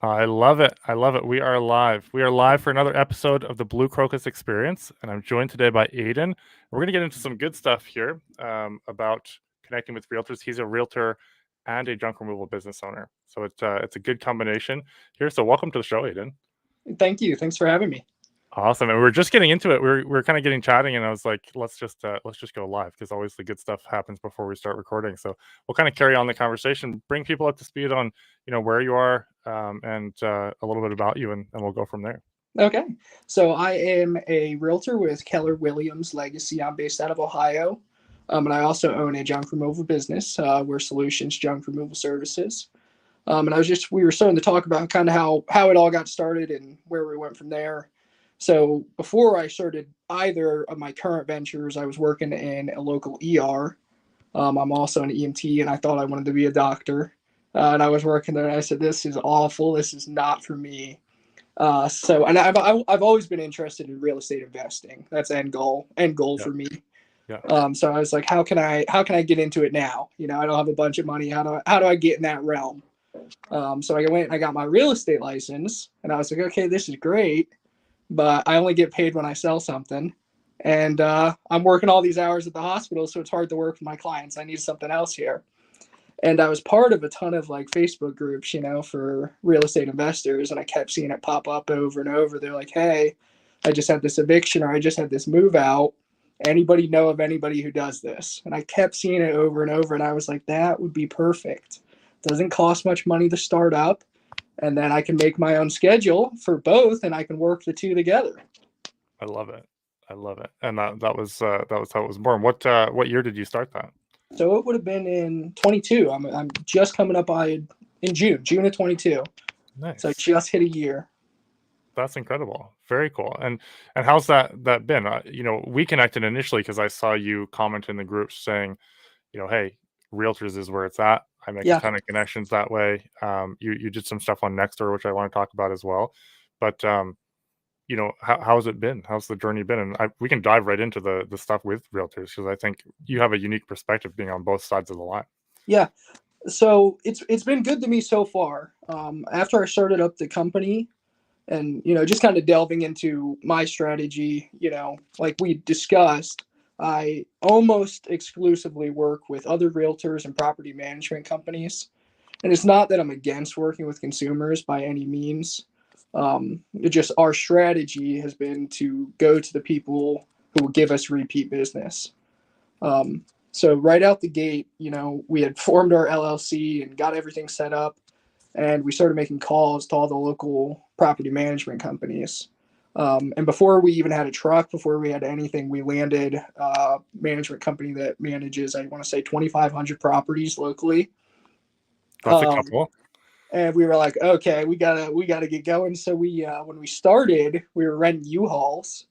I love it. I love it. We are live. We are live for another episode of the Blue Crocus Experience, and I'm joined today by Aiden. We're going to get into some good stuff here about connecting with realtors. He's a realtor and a junk removal business owner, so it's a good combination here. So welcome to the show, Aiden. Thank you. Thanks for having me. Awesome. And we are just getting into it. We are kind of getting chatting, and I was like, let's just go live because always the good stuff happens before we start recording. So we'll kind of carry on the conversation, bring people up to speed on where you are, and a little bit about you, and we'll go from there. Okay. So I am a realtor with Keller Williams Legacy. I'm based out of Ohio. And I also own a junk removal business. We're Solutions Junk Removal Services. And we were starting to talk about kind of how it all got started and where we went from there. So before I started either of my current ventures, I was working in a local ER. I'm also an EMT, and I thought I wanted to be a doctor. And I was working there, and I said, "This is awful. This is not for me." And I've always been interested in real estate investing. That's end goal Yeah, for me. yeah, So I was like, how can I get into it now? I don't have a bunch of money. How do I get in that realm? So I went and I got my real estate license, and I was like, okay, this is great, but I only get paid when I sell something. And I'm working all these hours at the hospital, so it's hard to work with my clients. I need something else here. And I was part of a ton of like Facebook groups, for real estate investors, and I kept seeing it pop up over and over. They're like, "Hey, I just had this eviction, or I just had this move out. Anybody know of anybody who does this?" And I kept seeing it over and over, and I was like, "That would be perfect. Doesn't cost much money to start up, and then I can make my own schedule for both, and I can work the two together." I love it. I love it. And that was how it was born. What year did you start that? So it would have been in 22. I'm just coming up by in June of 22. So I Nice. just hit a year. That's incredible. Very cool. And how's that been? We connected initially because I saw you comment in the group saying, hey, realtors is where it's at. I make a Yeah. ton of connections that way. You did some stuff on Nextdoor, which I want to talk about as well. But how's it been? How's the journey been? And we can dive right into the stuff with realtors because I think you have a unique perspective being on both sides of the line. Yeah. So it's been good to me so far. After I started up the company and just kind of delving into my strategy, like we discussed, I almost exclusively work with other realtors and property management companies. And it's not that I'm against working with consumers by any means. It just our strategy has been to go to the people who will give us repeat business. Um, so right out the gate, we had formed our LLC and got everything set up, and we started making calls to all the local property management companies. And before we even had a truck, before we had anything, we landed a management company that manages, I want to say, 2,500 properties locally. That's a Um, couple. and we were like, okay, we gotta get going. So when we started, we were renting U-Hauls,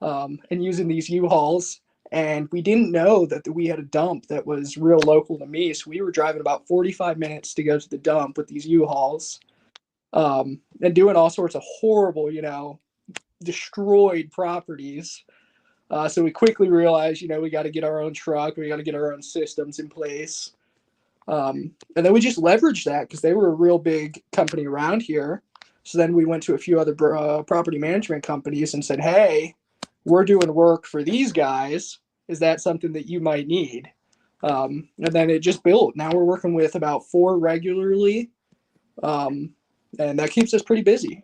and using these U-Hauls, and we didn't know that we had a dump that was real local to me. So we were driving about 45 minutes to go to the dump with these U-Hauls, and doing all sorts of horrible, destroyed properties. So we quickly realized, we got to get our own truck, we got to get our own systems in place. And then we just leveraged that because they were a real big company around here. So then we went to a few other property management companies and said, "Hey, we're doing work for these guys. Is that something that you might need?" And then it just built. Now we're working with about four regularly, um, and that keeps us pretty busy.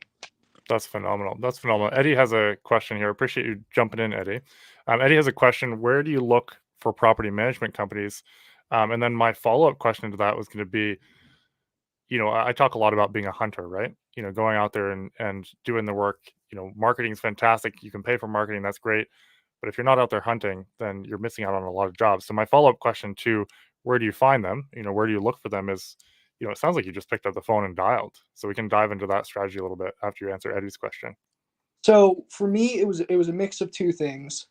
That's phenomenal. That's phenomenal. Eddie has a question here. Appreciate you jumping in, Eddie. Eddie has a question. Where do you look for property management companies? And then my follow-up question to that was going to be, I talk a lot about being a hunter, right? Going out there and doing the work. Marketing is fantastic. You can pay for marketing. That's great. But if you're not out there hunting, then you're missing out on a lot of jobs. So my follow-up question to where do you find them? Where do you look for them is, it sounds like you just picked up the phone and dialed. So we can dive into that strategy a little bit after you answer Eddie's question. So for me, it was a mix of two things.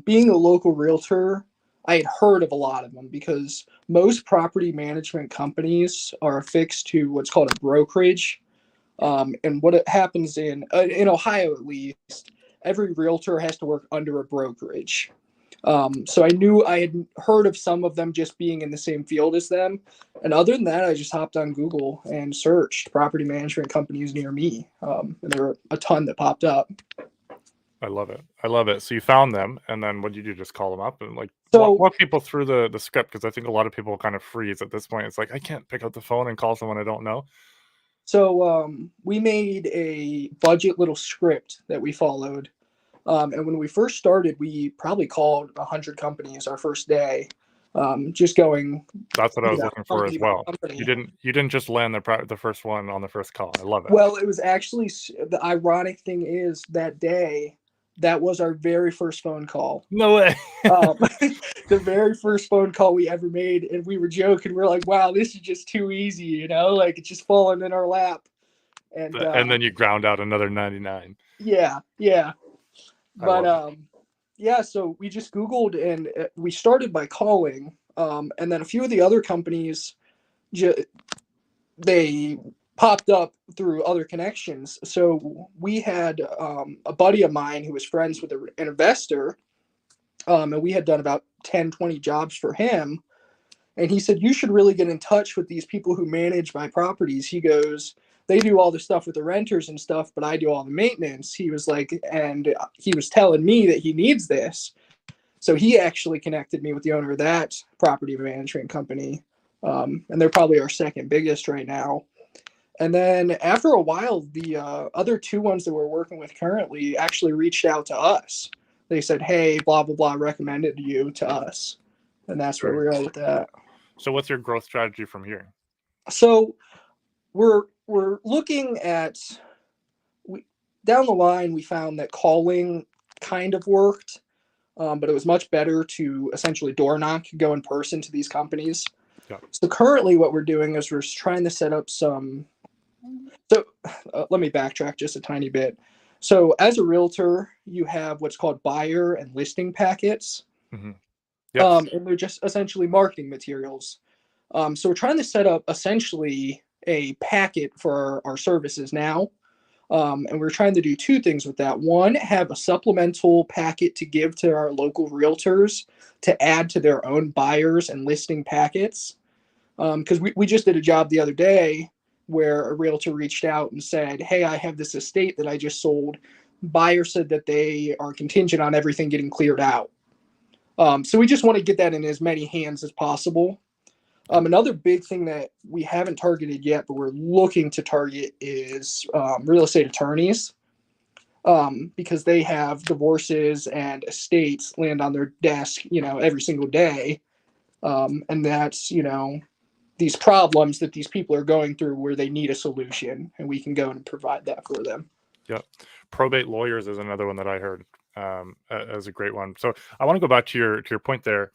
Being a local realtor, I had heard of a lot of them because most property management companies are affixed to what's called a brokerage. And what it happens in Ohio, at least, every realtor has to work under a brokerage. So I knew I had heard of some of them just being in the same field as them. And other than that, I just hopped on Google and searched property management companies near me. And there were a ton that popped up. I love it. I love it. So you found them, and then what did you do? Just call them up and like So, walk people through the script? Because I think a lot of people kind of freeze at this point. It's like I can't pick up the phone and call someone I don't know. we made a budget little script that we followed. And when we first started, we probably called 100 companies our first day, just going, That's what I was looking for as company by well. company. You didn't just land the first one on the first call. I love it. Well, it was actually the ironic thing is that day, that was our very first phone call. No way. The very first phone call we ever made, and we were joking. We're like, "Wow, this is just too easy," like it's just falling in our lap. And And then you ground out another 99. yeah, but yeah. So we just Googled, and we started by calling, and then a few of the other companies, they popped up through other connections. So we had a buddy of mine who was friends with an investor, and we had done about 10, 20 jobs for him. And he said, you should really get in touch with these people who manage my properties. He goes, they do all the stuff with the renters and stuff, but I do all the maintenance. He was like, and he was telling me that he needs this. So he actually connected me with the owner of that property management company. And they're probably our second biggest right now. And then after a while, the other two ones that we're working with currently actually reached out to us. They said, hey, blah, blah, blah, recommended you to us. And that's where we're at with that. So what's your growth strategy from here? So we're looking at, down the line, we found that calling kind of worked, but it was much better to essentially door knock, go in person to these companies. Yeah. So currently what we're doing is we're trying to set up some. So let me backtrack just a tiny bit. So as a realtor, you have what's called buyer and listing packets. Mm-hmm. Yes. And they're just essentially marketing materials. So we're trying to set up essentially a packet for our services now. And we're trying to do two things with that. One, have a supplemental packet to give to our local realtors to add to their own buyers and listing packets. Because we just did a job the other day where a realtor reached out and said, hey, I have this estate that I just sold. Buyer said that they are contingent on everything getting cleared out. So we just want to get that in as many hands as possible. Another big thing that we haven't targeted yet, but we're looking to target is real estate attorneys, because they have divorces and estates land on their desk, every single day. And that's, these problems that these people are going through where they need a solution, and we can go and provide that for them. Yep. Probate lawyers is another one that I heard as a great one. So I want to go back to your point there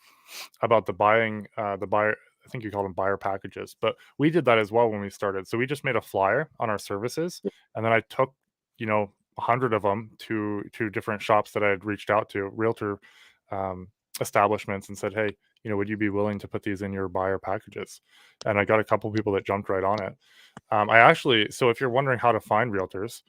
about the buyer. I think you call them buyer packages, but we did that as well when we started. So we just made a flyer on our services, and then I took 100 of them to different shops that I had reached out to, realtor establishments, and said, hey, would you be willing to put these in your buyer packages? And I got a couple people that jumped right on it. So if you're wondering how to find realtors,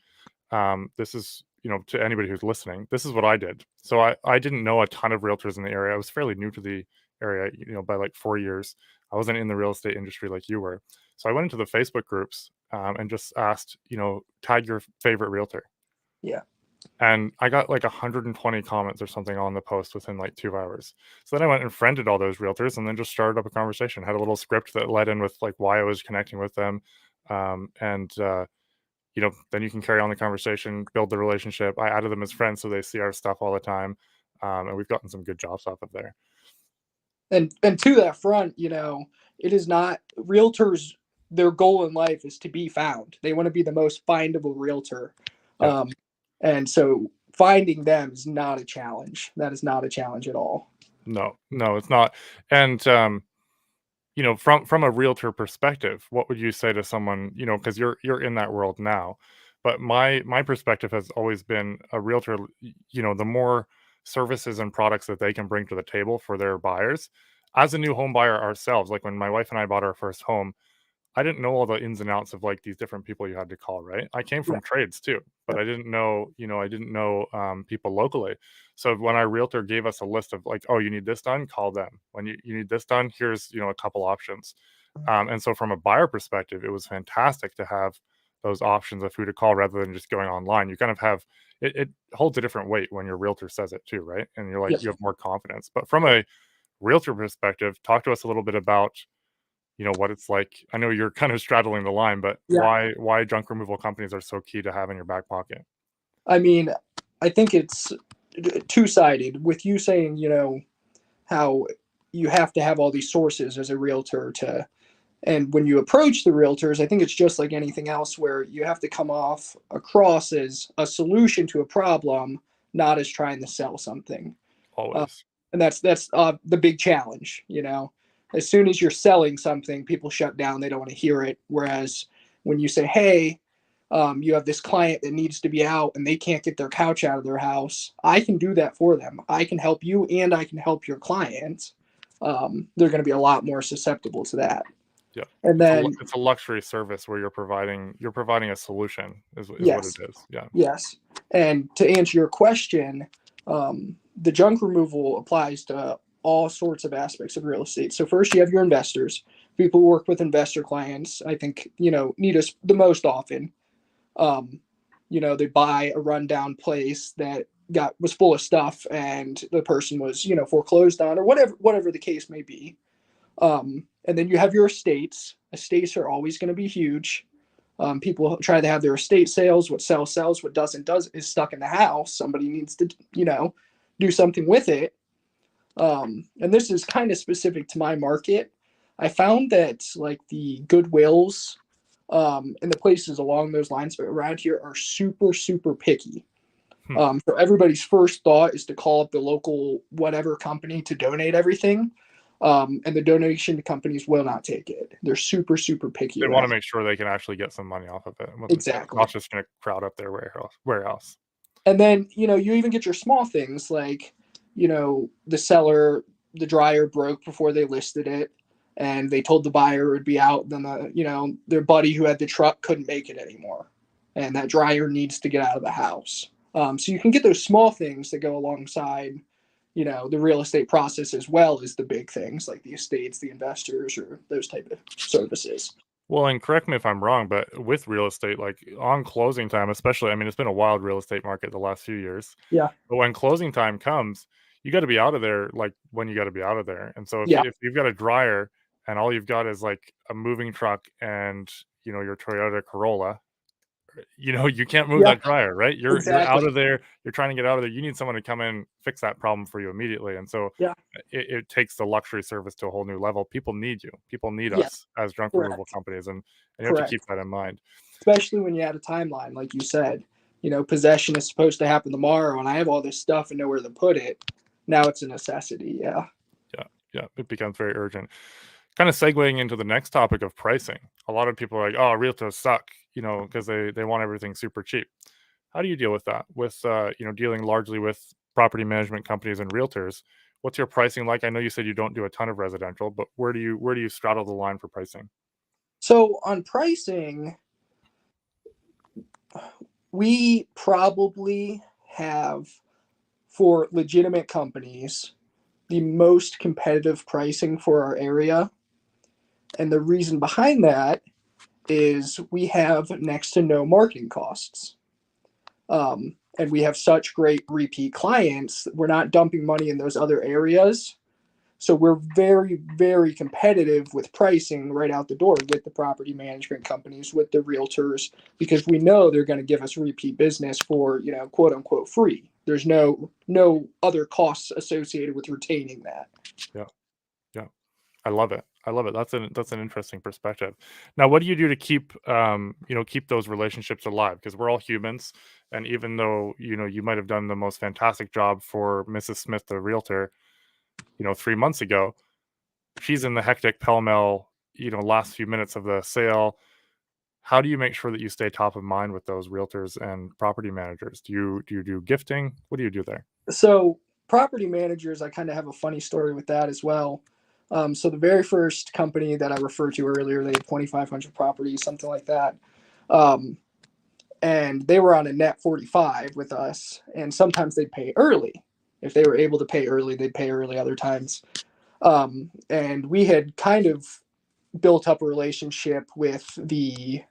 this is, to anybody who's listening, this is what I did. So I didn't know a ton of realtors in the area. I was fairly new to the area, by like 4 years. I wasn't in the real estate industry like you were. So I went into the Facebook groups and just asked, tag your favorite realtor. Yeah. And I got like 120 comments or something on the post within like 2 hours. So then I went and friended all those realtors and then just started up a conversation, had a little script that led in with like why I was connecting with them. Then you can carry on the conversation, build the relationship. I added them as friends so they see our stuff all the time. And we've gotten some good jobs off of there. And to that front, it is not realtors. Their goal in life is to be found. They want to be the most findable realtor. Yep. And so finding them is not a challenge. That is not a challenge at all. No, it's not. And, from a realtor perspective, what would you say to someone, because you're in that world now, but my perspective has always been a realtor, the more services and products that they can bring to the table for their buyers. As a new home buyer ourselves, like when my wife and I bought our first home, I didn't know all the ins and outs of like these different people you had to call, right? I came Yeah. from trades too, but Yep. I didn't know, I didn't know people locally. So when our realtor gave us a list of like, oh, you need this done, call them. When you need this done, here's, a couple options. And so from a buyer perspective, it was fantastic to have those options of who to call rather than just going online. You kind of have it holds a different weight when your realtor says it too, right? And you're like, Yep. you have more confidence. But from a realtor perspective, talk to us a little bit about what it's like. I know you're kind of straddling the line, but Yeah. why junk removal companies are so key to have in your back pocket? I mean, I think it's two-sided with you saying, how you have to have all these sources as a realtor to, and when you approach the realtors, I think it's just like anything else where you have to come off across as a solution to a problem, not as trying to sell something. Uh, Always. and that's the big challenge. As soon as you're selling something, people shut down. They don't want to hear it. Whereas when you say, "Hey, you have this client that needs to be out and they can't get their couch out of their house. I can do that for them. I can help you and I can help your client." They're going to be a lot more susceptible to that. Yeah. And It's a then, it's a luxury service where you're providing a solution is what it yes, is. Yeah. yes. And to answer your question, the junk removal applies to all sorts of aspects of real estate. So first, you have your investors. People who work with investor clients, I think, need us the most often. Um, they buy a rundown place that was full of stuff, and the person was, foreclosed on, or whatever the case may be. And then you have your estates. Estates are always going to be huge. People try to have their estate sales. What sells. What doesn't does is stuck in the house. Somebody needs to, do something with it. And this is kind of specific to my market. I found that like the Goodwills and the places along those lines around here are super, super picky. Hmm. So everybody's first thought is to call up the local whatever company to donate everything. And the donation companies will not take it. They're super, super picky They want to around. make sure they can actually get some money off of it. Not Exactly. just going to crowd up their warehouse. And then, you even get your small things like, the seller, the dryer broke before they listed it. And they told the buyer it would be out. Then their buddy who had the truck couldn't make it anymore. And that dryer needs to get out of the house. So you can get those small things that go alongside, the real estate process as well as the big things like the estates, the investors, or those type of services. Well, and correct me if I'm wrong, but with real estate, like on closing time, especially, I mean, it's been a wild real estate market the last few years. Yeah. But when closing time comes, you got to be out of there like when you got to be out of there. And so Yeah. if you've got a dryer and all you've got is like a moving truck and your Toyota Corolla, you can't move Yeah. that dryer, right? You're Exactly. out of there. You're trying to get out of there. You need someone to come in, fix that problem for you immediately. And so Yeah. it takes the luxury service to a whole new level. People need you. People need Yes. us as junk removal Correct. companies, and you have to keep Correct. that in mind. Especially when you had a timeline, like you said. Possession is supposed to happen tomorrow, and I have all this stuff and nowhere to put it. Now it's a necessity. Yeah. Yeah, yeah, it becomes very urgent. Kind of segueing into the next topic of pricing. A lot of people are like, "Oh, realtors suck," because they want everything super cheap. How do you deal with that? With dealing largely with property management companies and realtors, what's your pricing like? I know you said you don't do a ton of residential, but where do you straddle the line for pricing? So on pricing, we probably have for legitimate companies the most competitive pricing for our area. And the reason behind that is we have next to no marketing costs. And we have such great repeat clients. We're not dumping money in those other areas. So we're very, very competitive with pricing right out the door with the property management companies, with the realtors, because we know they're going to give us repeat business for, quote unquote free. There's no other costs associated with retaining that. Yeah, yeah. I love it. I love it. That's an interesting perspective. Now, what do you do to keep those relationships alive? Because we're all humans, and even though you might have done the most fantastic job for Mrs. Smith, the realtor, 3 months ago, she's in the hectic pell mell, last few minutes of the sale. How do you make sure that you stay top of mind with those realtors and property managers? Do you do gifting? What do you do there? So property managers, I kind of have a funny story with that as well. So the very first company that I referred to earlier, they had 2,500 properties, something like that. Um, and they were on a net 45 with us. And sometimes they'd pay early. If they were able to pay early, they'd pay early other times. And we had kind of built up a relationship with the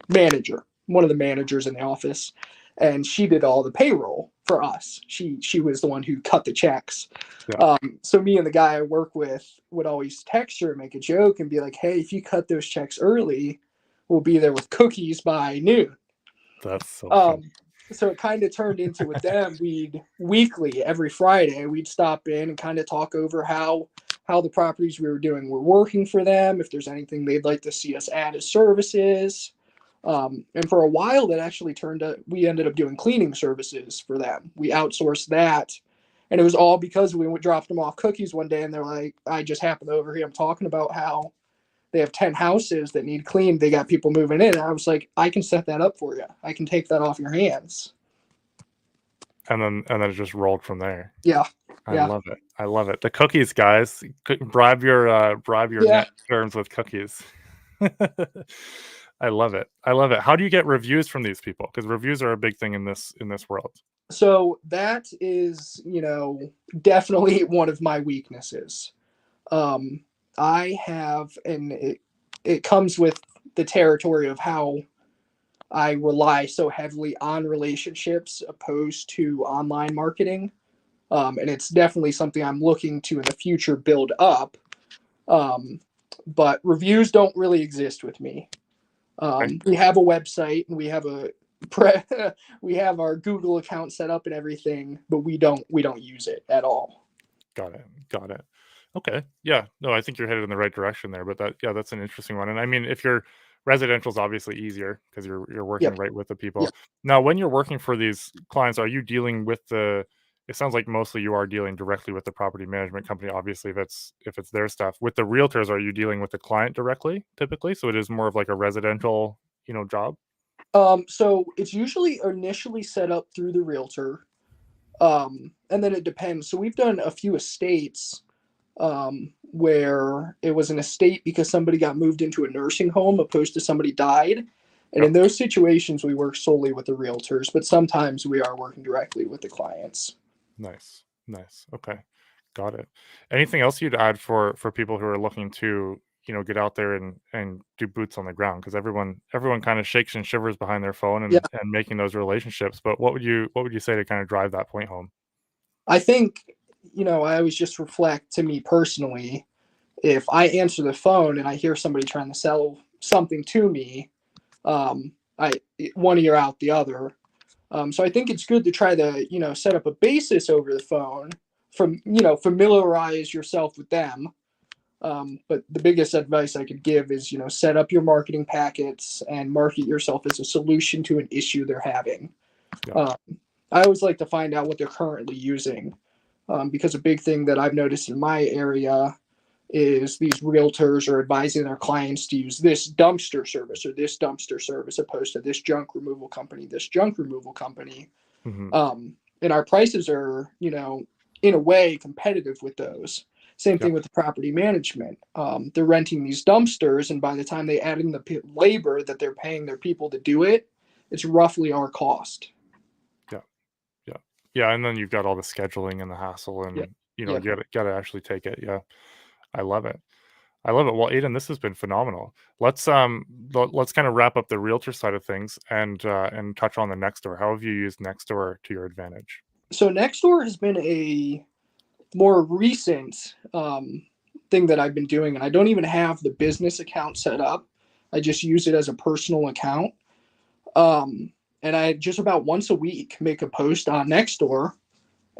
manager, one of the managers in the office, and she did all the payroll for us. She was the one who cut the checks. Yeah. So me and the guy I work with would always text her and make a joke and be like, "Hey, if you cut those checks early, we'll be there with cookies by noon." That's so fun. So it kind of turned into with them, we'd weekly, every Friday, we'd stop in and kind of talk over how the properties we were doing were working for them, if there's anything they'd like to see us add as services. And for a while, that actually we ended up doing cleaning services for them. We outsourced that. And it was all because we dropped them off cookies one day and they're like, I just happened to overhear them talking about how they have 10 houses that need cleaned. They got people moving in. And I was like, I can set that up for you. I can take that off your hands. And then it just rolled from there. Yeah. I Yeah. love it. I love it. The cookies, guys. Bribe your Yeah. net terms with cookies. I love it. I love it. How do you get reviews from these people? Because reviews are a big thing in this world. So that is, definitely one of my weaknesses. I have, and it comes with the territory of how I rely so heavily on relationships opposed to online marketing. And it's definitely something I'm looking to in the future build up. But reviews don't really exist with me. Okay. We have a website and we have we have our Google account set up and everything, but we don't use it at all. Got it. Okay. Yeah. No, I think you're headed in the right direction there. But that's an interesting one. And I mean, if you're residential is obviously easier because you're working Yep. right with the people. Yep. Now, when you're working for these clients, are you dealing with it sounds like mostly you are dealing directly with the property management company, obviously, if it's their stuff. With the realtors, are you dealing with the client directly, typically? So it is more of like a residential, job? So it's usually initially set up through the realtor. And then it depends. So we've done a few estates where it was an estate because somebody got moved into a nursing home opposed to somebody died. And Yep. in those situations, we work solely with the realtors, but sometimes we are working directly with the clients. Nice. Okay. Got it. Anything else you'd add for people who are looking to, get out there and do boots on the ground? Because everyone kind of shakes and shivers behind their phone Yeah, and making those relationships. But what would you say to kind of drive that point home? I think, I always just reflect to me personally, if I answer the phone and I hear somebody trying to sell something to me, I one ear out the other. So I think it's good to try to, set up a basis over the phone familiarize yourself with them. But the biggest advice I could give is, set up your marketing packets and market yourself as a solution to an issue they're having. Yeah. Um, I always like to find out what they're currently using because a big thing that I've noticed in my area is these realtors are advising their clients to use this dumpster service or this dumpster service opposed to this junk removal company, this junk removal company. Hmm. And our prices are, in a way competitive with those. Same Yeah. thing with the property management. They're renting these dumpsters, and by the time they add in the labor that they're paying their people to do it, it's roughly our cost. Yeah. Yeah. Yeah. And then you've got all the scheduling and the hassle, Yep. and you Yep. gotta actually take it. Yeah. I love it. I love it. Well, Aiden, this has been phenomenal. Let's kind of wrap up the realtor side of things and touch on the Nextdoor. How have you used Nextdoor to your advantage? So Nextdoor has been a more recent thing that I've been doing, and I don't even have the business account set up. I just use it as a personal account. And I just about once a week make a post on Nextdoor,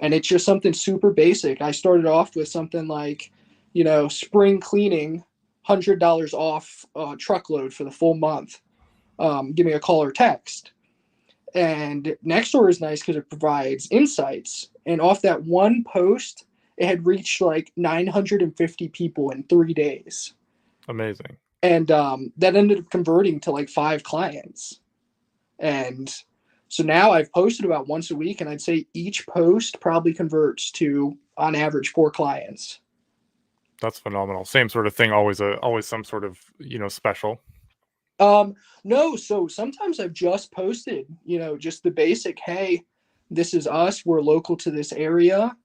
and it's just something super basic. I started off with something like, spring cleaning, $100 off truckload for the full month. Give me a call or text. And Nextdoor is nice because it provides insights. And off that one post, it had reached like 950 people in 3 days. Amazing. And that ended up converting to like 5 clients. And so now I've posted about once a week, and I'd say each post probably converts to, on average, 4 clients. That's phenomenal. Same sort of thing. Always some sort of, special. No, so sometimes I've just posted, just the basic, hey, this is us, we're local to this area.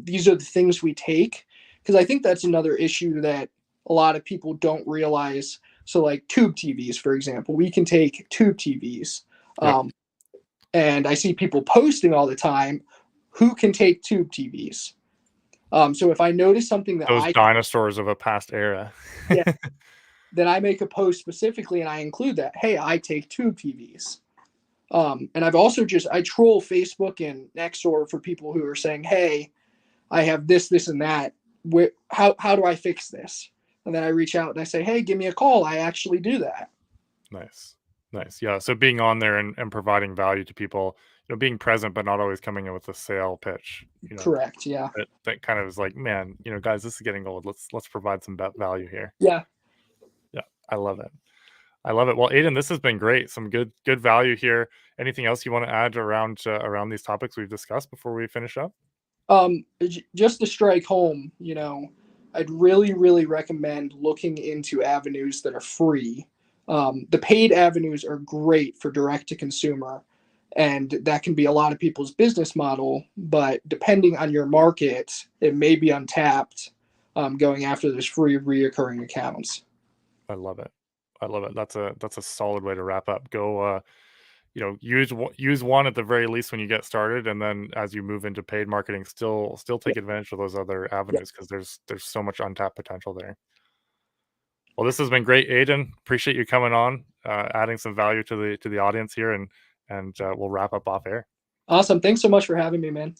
These are the things we take. Because I think that's another issue that a lot of people don't realize. So, like tube TVs, for example, we can take tube TVs. Yep. And I see people posting all the time, who can take tube TVs? So if I notice something that Those dinosaurs of a past era. yeah, then I make a post specifically and I include that, hey, I take tube TVs. And I've also I troll Facebook and Nextdoor for people who are saying, hey, I have this, this, and that. How do I fix this? And then I reach out and I say, hey, give me a call. I actually do that. Nice. Yeah. So being on there and providing value to people, being present, but not always coming in with a sale pitch, Correct. Yeah. that kind of is like, man, guys, this is getting old. Let's provide some value here. Yeah. Yeah. I love it. Well, Aiden, this has been great. Some good value here. Anything else you want to add around these topics we've discussed before we finish up? Just to strike home, I'd really, really recommend looking into avenues that are free. The paid avenues are great for direct to consumer, and that can be a lot of people's business model, but depending on your market, it may be untapped, going after those free reoccurring accounts. I love it. That's a solid way to wrap up. Go, use one at the very least when you get started, and then as you move into paid marketing, still take advantage of those other avenues, because there's so much untapped potential there. Well, this has been great, Aiden. Appreciate you coming on, adding some value to the audience here, and we'll wrap up off air. Awesome. Thanks so much for having me, man.